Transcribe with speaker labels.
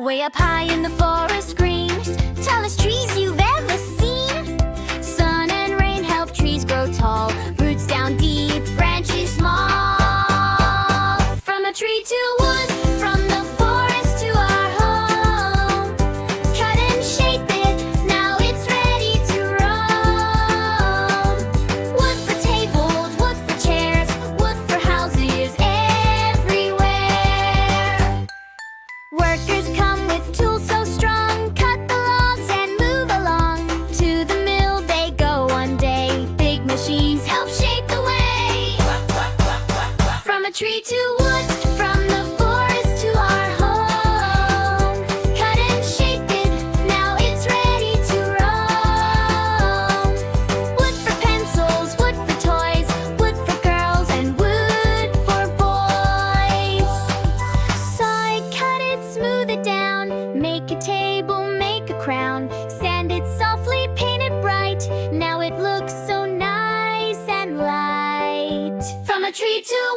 Speaker 1: Way up high in the forest green, tallest trees you've ever seen. Sun and rain help trees grow tall, roots down deep, branches small. From a tree to wood, from the forest to our home. Cut and shape it, now it's ready to roam. Wood for tables, wood for chairs, wood for houses everywhere. Workers come with tools so strong, cut the logs and move along. To the mill they go one day, big machines help shape the way. From a tree to wood, from the forest to our home. Cut and shape it, now it's ready to roam. Wood for pencils, wood for toys, wood for girls and wood for boys. Saw it, cut it, smooth it down, make a table, make a crown. Sand it softly, paint it bright, now it looks so nice and light. From a tree to